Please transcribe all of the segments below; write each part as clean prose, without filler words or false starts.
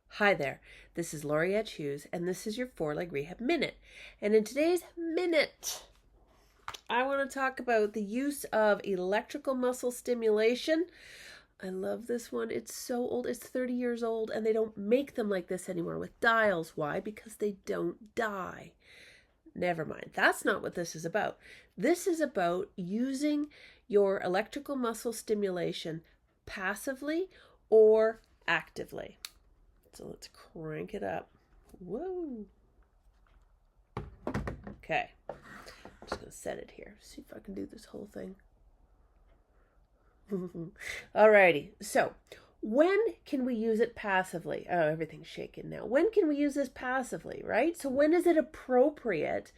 Hi there, this is Lori Edge-Hughes, and this is your 4-Leg Rehab Minute. And in today's minute, I want to talk about the use of electrical muscle stimulation. I love this one. It's so old. It's 30 years old, and they don't make them like this anymore with dials. Why? Because they don't die. Never mind. That's not what this is about. This is about using your electrical muscle stimulation passively or actively. So let's crank it up. Whoa. Okay. I'm just going to set it here. See if I can do this whole thing. Alrighty. So when can we use it passively? Oh, everything's shaking now. When can we use this passively, right? So when is it appropriate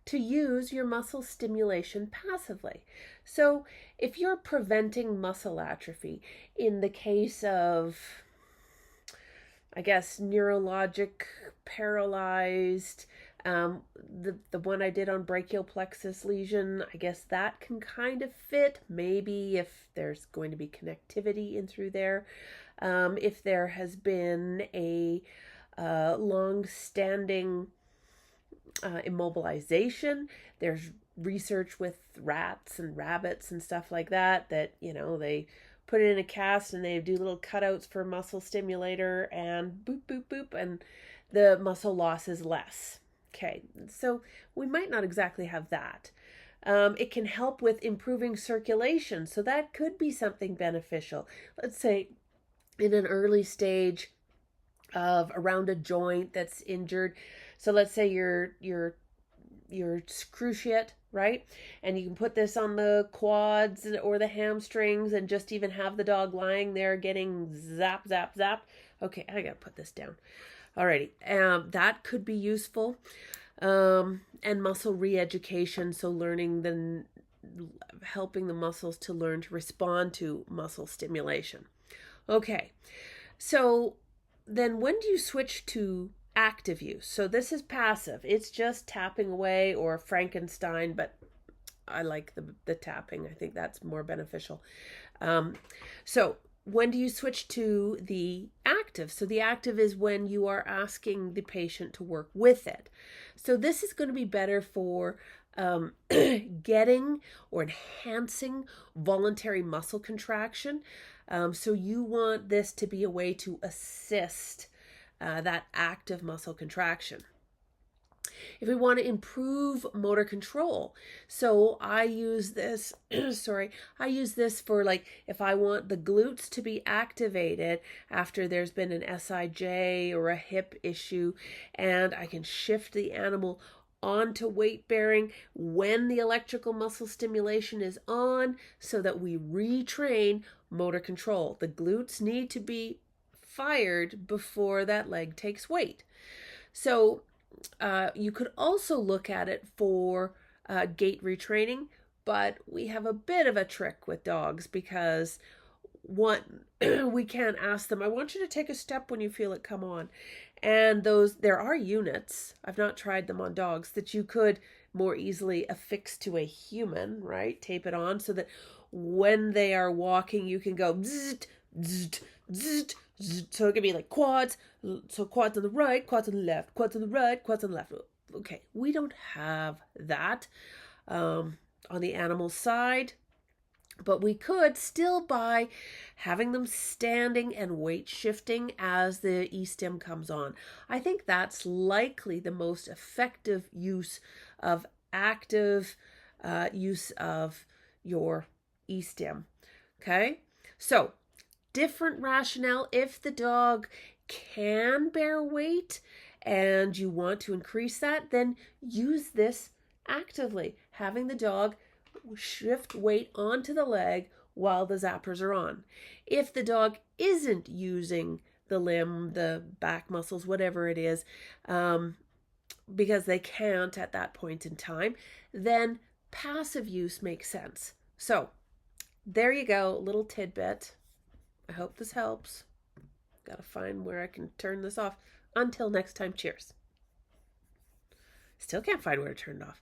to use your muscle stimulation passively? So if you're preventing muscle atrophy in the case of, I guess, neurologic paralyzed, the one I did on brachial plexus lesion, I guess that can kind of fit, maybe if there's going to be connectivity in through there. If there has been a long-standing immobilization, there's research with rats and rabbits and stuff like that, they put it in a cast and they do little cutouts for muscle stimulator and boop, boop, boop, and the muscle loss is less. Okay, so we might not exactly have that. It can help with improving circulation, so that could be something beneficial. Let's say in an early stage of around a joint that's injured. So let's say you're cruciate, right? And you can put this on the quads or the hamstrings and just even have the dog lying there getting zap, zap, zap. Okay, I gotta put this down. Alrighty, that could be useful. And muscle re-education, so helping the muscles to learn to respond to muscle stimulation. Okay, so then when do you switch to active use? So this is passive. It's just tapping away or Frankenstein, but I like the tapping. I think that's more beneficial. So when do you switch to the active? So the active is when you are asking the patient to work with it. So this is going to be better for getting or enhancing voluntary muscle contraction. So you want this to be a way to assist that active muscle contraction. If we want to improve motor control, so I use this, I use this for like if I want the glutes to be activated after there's been an SIJ or a hip issue, and I can shift the animal onto weight bearing when the electrical muscle stimulation is on so that we retrain motor control. The glutes need to be fired before that leg takes weight. So you could also look at it for gait retraining, but we have a bit of a trick with dogs because we can't ask them, I want you to take a step when you feel it come on. And there are units, I've not tried them on dogs, that you could more easily affix to a human, right? Tape it on so that when they are walking, you can go zzzt, zzzt, zzzt, zzzt. So it could be like quads, so quads on the right, quads on the left, quads on the right, quads on the left. Okay, we don't have that on the animal side. But we could still by having them standing and weight shifting as the E-stim comes on. I think that's likely the most effective use of active use of your E-stim. Okay, so different rationale. If the dog can bear weight and you want to increase that, then use this actively, having the dog shift weight onto the leg while the zappers are on. If the dog isn't using the limb, the back muscles, whatever it is, because they can't at that point in time, then passive use makes sense. So there you go, a little tidbit. I hope this helps. Gotta find where I can turn this off. Until next time, cheers. Still can't find where to turn it off.